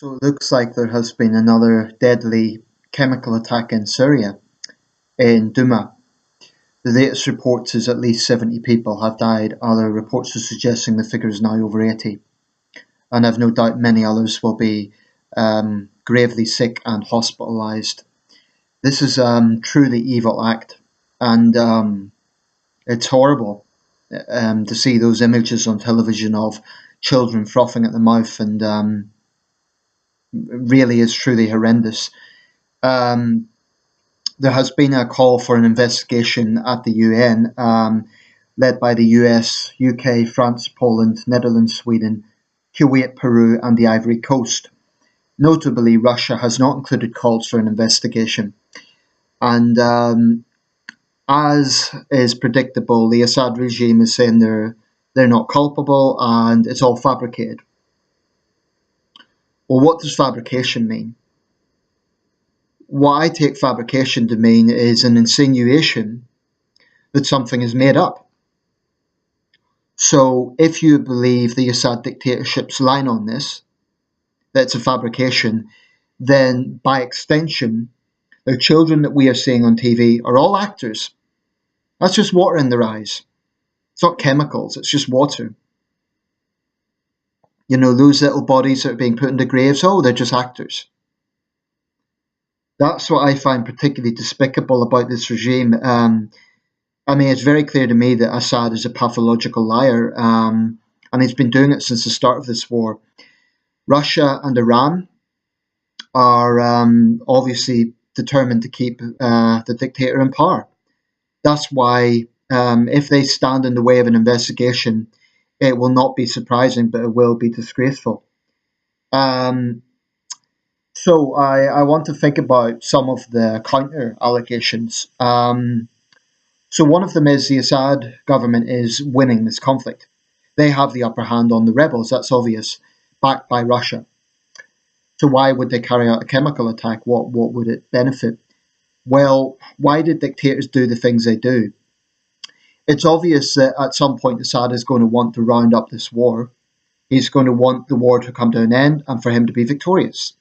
So it looks like there has been another deadly chemical attack in Syria, in Duma. The latest reports is at least 70 people have died. Other reports are suggesting the figure is now over 80. And I've no doubt many others will be gravely sick and hospitalised. This is a truly evil act, and it's horrible to see those images on television of children frothing at the mouth, and really is truly horrendous. Um, there has been a call for an investigation at the UN, led by the US, UK, France, Poland, Netherlands, Sweden, Kuwait, Peru, and the Ivory Coast. Notably, Russia has not included calls for an investigation. And as is predictable, the Assad regime is saying they're not culpable and it's all fabricated. Well, what does fabrication mean? What I take fabrication to mean is an insinuation that something is made up. So if you believe the Assad dictatorship's line on this, that it's a fabrication, then by extension, the children that we are seeing on TV are all actors. That's just water in their eyes. It's not chemicals, it's just water. You know, those little bodies that are being put into graves, oh, they're just actors. That's what I find particularly despicable about this regime. I mean, it's very clear to me that Assad is a pathological liar, and he's been doing it since the start of this war. Russia and Iran are obviously determined to keep the dictator in power. That's why, if they stand in the way of an investigation, it will not be surprising, but it will be disgraceful. Um, so I want to think about some of the counter allegations. So one of them is the Assad government is winning this conflict. They have the upper hand on the rebels, that's obvious, backed by Russia. So why would they carry out a chemical attack? What would it benefit? Well, why did dictators do the things they do? It's obvious that at some point Assad is going to want to round up this war. He's going to want the war to come to an end and for him to be victorious.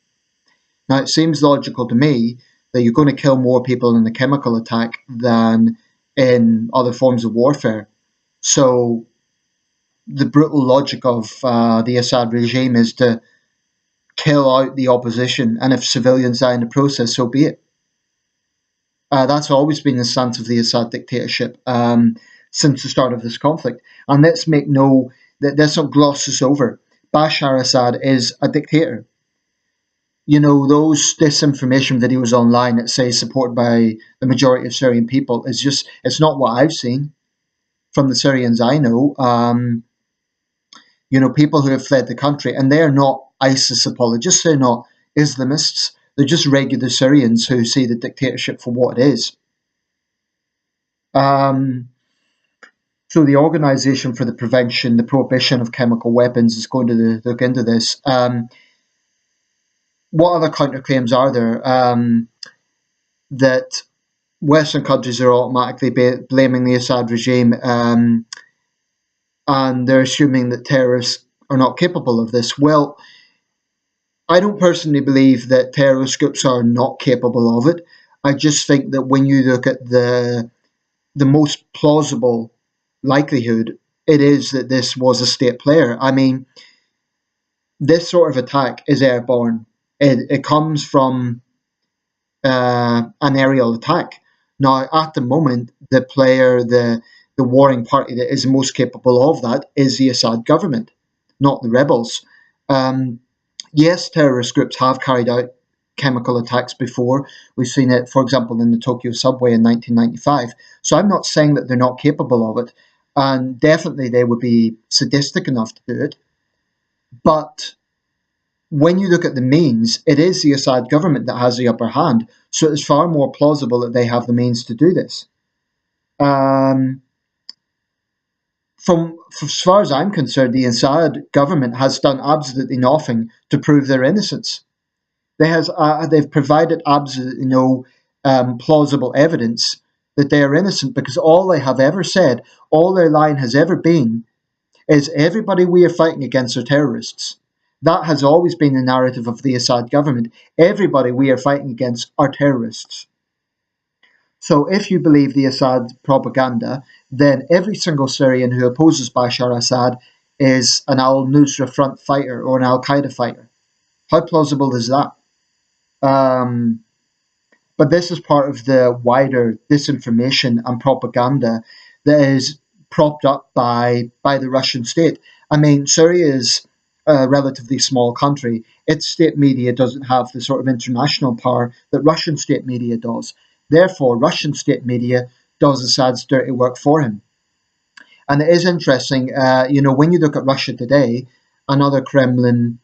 Now, it seems logical to me that you're going to kill more people in a chemical attack than in other forms of warfare. So the brutal logic of the Assad regime is to kill out the opposition, and if civilians die in the process, so be it. That's always been the stance of the Assad dictatorship since the start of this conflict. And let's not gloss this over. Bashar Assad is a dictator. You know, those disinformation videos online that say supported by the majority of Syrian people it's not what I've seen from the Syrians I know. You know, people who have fled the country, and they're not ISIS apologists, they're not Islamists, they're just regular Syrians who see the dictatorship for what it is. So the Organisation for the Prevention, the Prohibition of Chemical Weapons is going to look into this. What other counterclaims are there? That Western countries are automatically blaming the Assad regime, and they're assuming that terrorists are not capable of this. Well, I don't personally believe that terrorist groups are not capable of it. I just think that when you look at the most plausible likelihood, it is that this was a state player. I mean, this sort of attack is airborne. It comes from an aerial attack. Now, at the moment, the player, the warring party that is most capable of that is the Assad government, not the rebels. Yes, terrorist groups have carried out chemical attacks before. We've seen it, for example, in the Tokyo subway in 1995. So I'm not saying that they're not capable of it, and definitely they would be sadistic enough to do it. But when you look at the means, it is the Assad government that has the upper hand. So it's far more plausible that they have the means to do this. From as far as I'm concerned, the Assad government has done absolutely nothing to prove their innocence. They've provided absolutely no plausible evidence that they are innocent, because all they have ever said, all their line has ever been, is everybody we are fighting against are terrorists. That has always been the narrative of the Assad government. Everybody we are fighting against are terrorists. So if you believe the Assad propaganda, then every single Syrian who opposes Bashar Assad is an al-Nusra Front fighter or an al-Qaeda fighter. How plausible is that? Um, but this is part of the wider disinformation and propaganda that is propped up by the Russian state. I mean, Syria is a relatively small country. Its state media doesn't have the sort of international power that Russian state media does. Therefore, Russian state media does Assad's dirty work for him. And it is interesting, when you look at Russia today and other Kremlin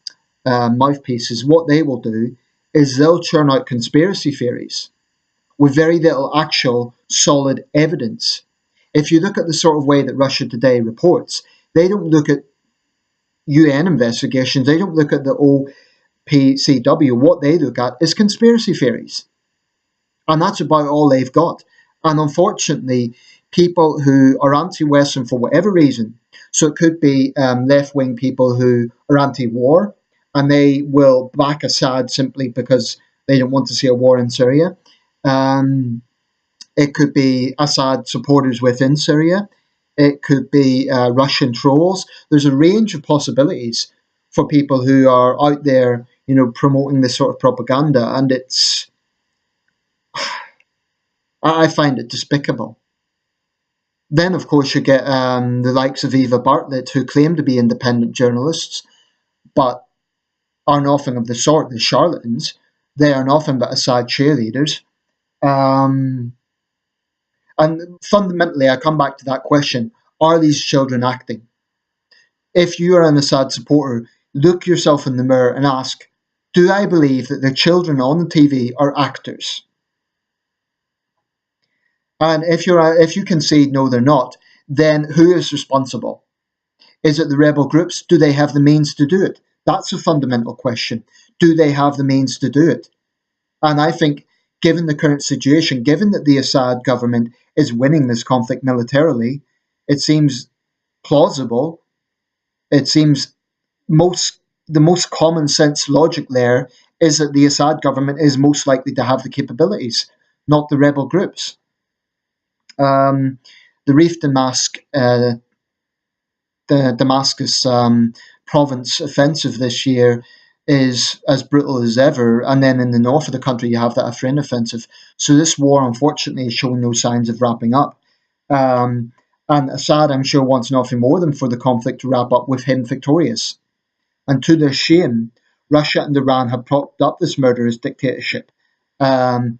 mouthpieces, what they will do is they'll churn out conspiracy theories with very little actual solid evidence. If you look at the sort of way that Russia today reports, they don't look at UN investigations, they don't look at the OPCW. What they look at is conspiracy theories. And that's about all they've got. And unfortunately, people who are anti-Western for whatever reason, so it could be left-wing people who are anti-war, and they will back Assad simply because they don't want to see a war in Syria. It could be Assad supporters within Syria. It could be Russian trolls. There's a range of possibilities for people who are out there, promoting this sort of propaganda, and I find it despicable. Then, of course, you get the likes of Eva Bartlett, who claim to be independent journalists, but are nothing of the sort. The charlatans. They are nothing but Assad cheerleaders. Um, and fundamentally, I come back to that question: are these children acting? If you are an Assad supporter, look yourself in the mirror and ask, do I believe that the children on the TV are actors? And if you concede no, they're not, then who is responsible? Is it the rebel groups? Do they have the means to do it? That's a fundamental question. Do they have the means to do it? And I think, given the current situation, given that the Assad government is winning this conflict militarily, it seems plausible. It seems the most common sense logic there is that the Assad government is most likely to have the capabilities, not the rebel groups. The Reef the Damascus province offensive this year is as brutal as ever. And then in the north of the country, you have the Afrin offensive. So this war, unfortunately, is showing no signs of wrapping up. And Assad, I'm sure, wants nothing more than for the conflict to wrap up with him victorious. And to their shame, Russia and Iran have propped up this murderous dictatorship. Um,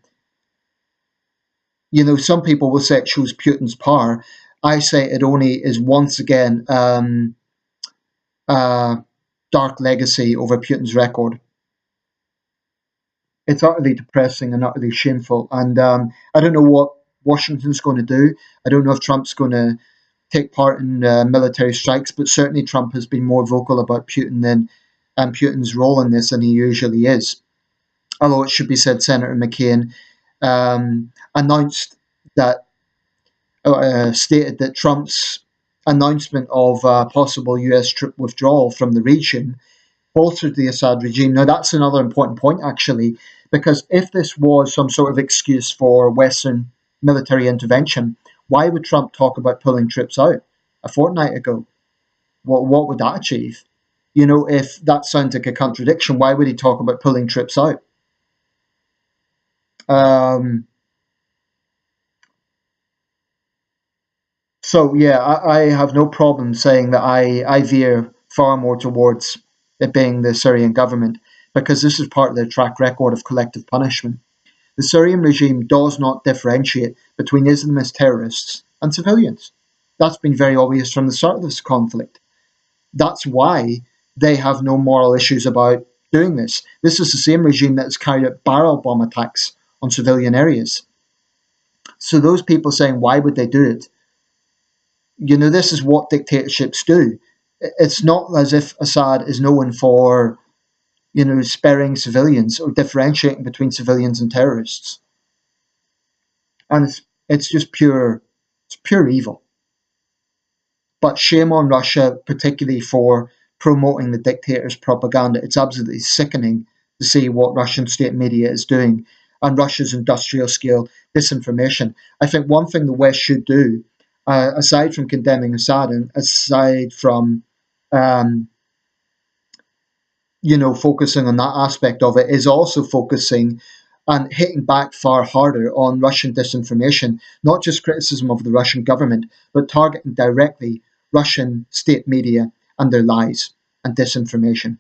some people will say it shows Putin's power. I say it only is once again a dark legacy over Putin's record. It's utterly depressing and utterly shameful. And I don't know what Washington's going to do. I don't know if Trump's going to take part in military strikes, but certainly Trump has been more vocal about Putin than and Putin's role in this than he usually is. Although it should be said, Senator McCain announced that stated that Trump's announcement of possible US troop withdrawal from the region bolstered the Assad regime. Now, that's another important point, actually, because if this was some sort of excuse for Western military intervention, why would Trump talk about pulling troops out a fortnight ago? What would that achieve? If that sounds like a contradiction, why would he talk about pulling troops out? So yeah, I have no problem saying that I veer far more towards it being the Syrian government because this is part of their track record of collective punishment. The Syrian regime does not differentiate between Islamist terrorists and civilians. That's been very obvious from the start of this conflict. That's why they have no moral issues about doing this. This is the same regime that has carried out barrel bomb attacks on civilian areas. So those people saying, why would they do it? This is what dictatorships do. It's not as if Assad is known for, sparing civilians or differentiating between civilians and terrorists. And it's just it's pure evil. But shame on Russia, particularly for promoting the dictator's propaganda. It's absolutely sickening to see what Russian state media is doing and Russia's industrial scale disinformation. I think one thing the West should do, aside from condemning Assad and aside from um, focusing on that aspect of it, is also focusing and hitting back far harder on Russian disinformation, not just criticism of the Russian government, but targeting directly Russian state media and their lies and disinformation.